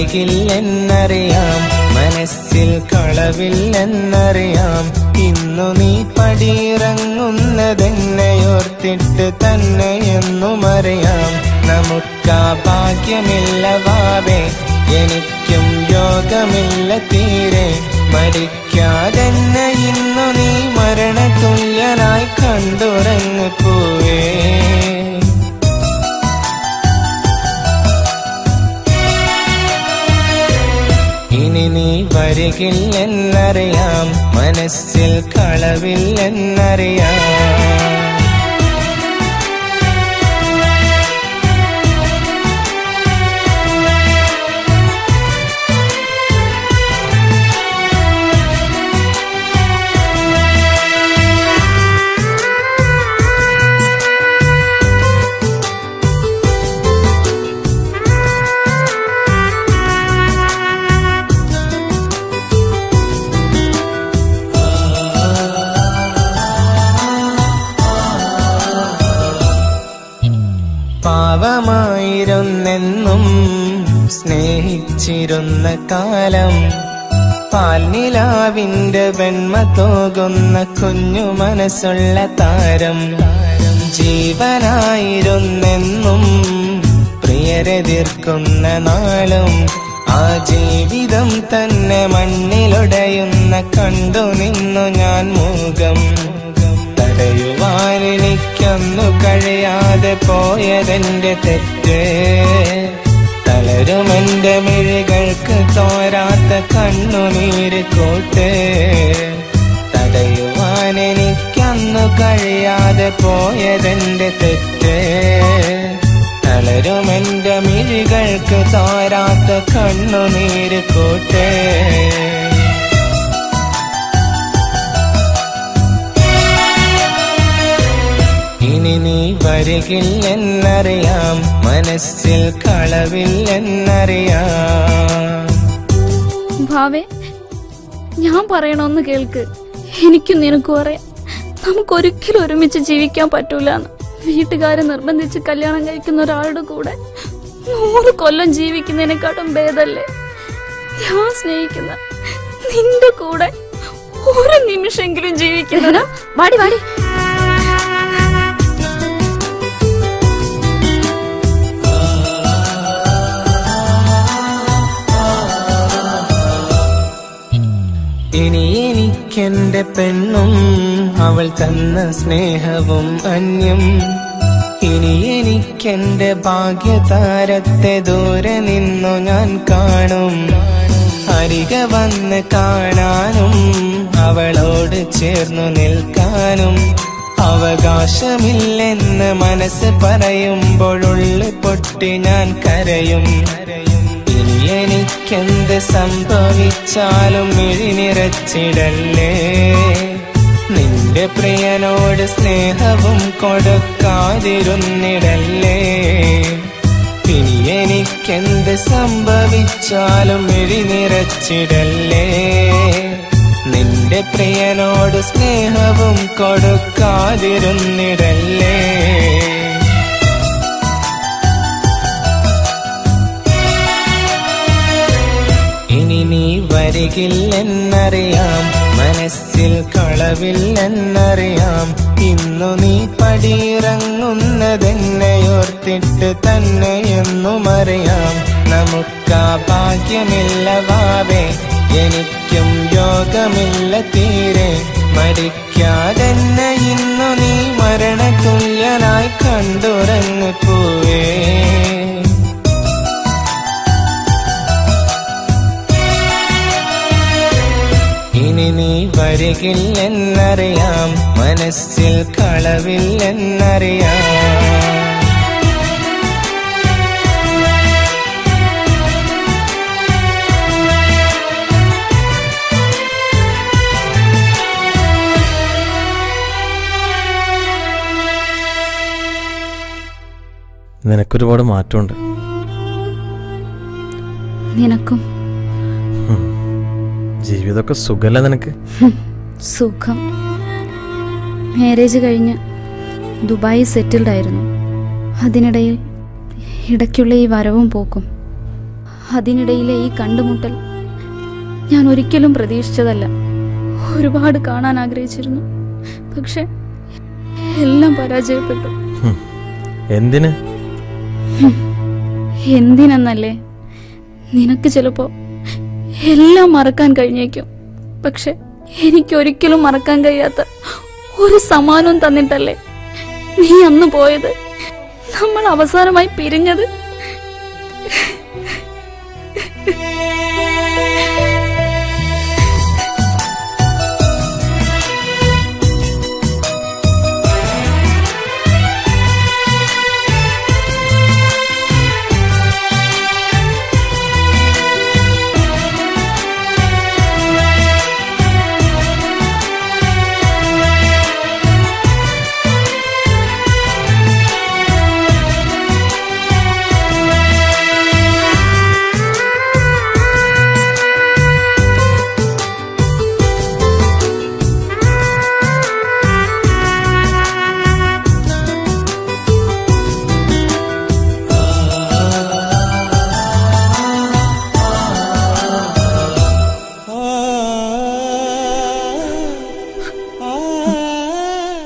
വരികില്ലെന്നറിയാം, മനസ്സിൽ കളവില്ലെന്നറിയാം. ഇന്നു നീ പടിയിറങ്ങുന്നതെന്നെയോർത്തിട്ട് തന്നെയെന്നുമറിയാം. നമുക്കാ ഭാഗ്യമില്ല വാവേ, എനിക്കും യോഗമില്ല തീരെ. മരിക്കാതെന്നെ ഇന്നു നീ മരണതുല്യനായി കണ്ടുറങ്ങു പോവേ. ഇനി നീ വരികില്ലെന്നറിയാം, മനസ്സിൽ കളവില്ലെന്നറിയാം. പാവമായിരുന്നെന്നും സ്നേഹിച്ചിരുന്ന കാലം, പാൽനിലാവിന്റെ വെണ്മ തോകുന്ന കുഞ്ഞു മനസ്സുള്ള താരം. ജീവനായിരുന്നെന്നും പ്രിയരെതിർക്കുന്ന നാളും, ആ ജീവിതം തന്നെ മണ്ണിലൊടയുന്ന കണ്ടു നിന്നു ഞാൻ മൂകം. തടയുവാനെനിക്കൊന്നു കഴിയാതെ പോയതെന്റെ തെറ്റ്, തളരുമെന്റെ മിഴികൾക്ക് തോരാത്ത കണ്ണുനീര് കൂട്ട്. തടയുവാനെനിക്കൊന്നു കഴിയാതെ പോയതെന്റെ തെറ്റ്, തളരുമെന്റെ മിഴികൾക്ക് തോരാത്ത കണ്ണുനീര് കൂട്ട്. ഇനി നീ വരികില്ലെന്നറിയാം, മനസ്സിൽ കളവില്ലെന്നറിയാം. ഭാവേ, ഞാൻ പറയണോന്ന് കേൾക്ക്. എനിക്കും നിനക്കും അറിയാം നമുക്കൊരിക്കലും ഒരുമിച്ച് ജീവിക്കാൻ പറ്റൂലെന്ന്. വീട്ടുകാരെ നിർബന്ധിച്ച് കല്യാണം കഴിക്കുന്ന ഒരാളുടെ കൂടെ 100 കൊല്ലം ജീവിക്കുന്നതിനെക്കാട്ടും ഭേദല്ലേ ഞാൻ സ്നേഹിക്കുന്ന നിന്റെ കൂടെ ഒരു നിമിഷമെങ്കിലും ജീവിക്കുന്ന. വാടി വാടി. ഇനി എനിക്കെന്റെ പെണ്ണും അവൾ തന്ന സ്നേഹവും അന്യം. ഇനി എനിക്കെന്റെ ഭാഗ്യതാരത്തെ ദൂരെ നിന്നു ഞാൻ കാണും. അരികെ വന്ന് കാണാനും അവളോട് ചേർന്നു നിൽക്കാനും അവകാശമില്ലെന്ന് മനസ്സ് പറയുമ്പോഴുള്ളിൽ പൊട്ടി ഞാൻ കരയും. ഇനി എനിക്കെന്ത് സംഭവിച്ചാലും മിഴി നിറച്ചിടല്ലേ, നിന്റെ പ്രിയനോട് സ്നേഹവും കൊടുക്കാതിരുന്നിടല്ലേ. ഇനി എനിക്കെന്ത് സംഭവിച്ചാലും മിഴി നിറച്ചിടല്ലേ, നിന്റെ പ്രിയനോട് സ്നേഹവും കൊടുക്കാതിരുന്നിടല്ലേ. ഇനി നീ വരികില്ലെന്നറിയാം, മനസ്സിൽ കളവില്ലെന്നറിയാം. ഇന്നു നീ പടിയിറങ്ങുന്നതെന്നെയോർത്തിട്ട് തന്നെയെന്നുമറിയാം. നമുക്കാ ഭാഗ്യമില്ല വാവേ, എനിക്കും യോഗമില്ല തീരെ. മരിക്കാതെന്നെ ഇന്നു നീ മരണതുല്യനായി കണ്ടുറങ്ങു പോവേ. ഇനി നീ വരികില്ലെന്നറിയാം, മനസ്സിൽ കളവില്ലെന്നറിയാം. നിനക്കൊരുപാട് മാറ്റമുണ്ട്. നിനക്കും. ജീവിതമൊക്കെ സുഖമല്ല നിനക്ക്? സുഖം. മാരേജ് കഴിഞ്ഞ് ദുബായി സെറ്റിൽഡ് ആയിരുന്നു. അതിനിടയിൽ ഇടയ്ക്കുള്ള ഈ വരവും പോക്കും, അതിനിടയിലെ ഈ കണ്ടുമുട്ടൽ ഞാൻ ഒരിക്കലും പ്രതീക്ഷിച്ചതല്ല. ഒരുപാട് കാണാൻ ആഗ്രഹിച്ചിരുന്നു, പക്ഷെ എല്ലാം പരാജയപ്പെട്ടു. എന്തിന്? എന്തിനെന്നല്ലേ, നിനക്ക് ചിലപ്പോ എല്ലാം മറക്കാൻ കഴിഞ്ഞേക്കും, പക്ഷെ എനിക്ക് ഒരിക്കലും മറക്കാൻ കഴിയാത്ത ഒരു സമ്മാനവും തന്നിട്ടല്ലേ നീ അന്ന് പോയത്, നമ്മൾ അവസാനമായി പിരിഞ്ഞത്.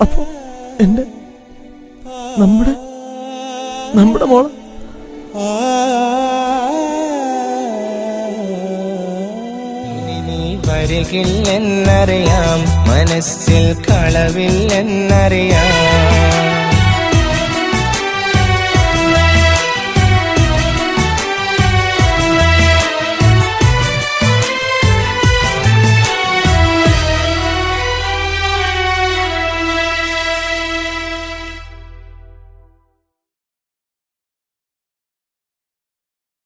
അപ്പൊ എന്റെ നമ്മുടെ മോള് ഇനി നീ വരികില്ലെന്നറിയാം, മനസ്സിൽ കളവില്ലെന്നറിയാം.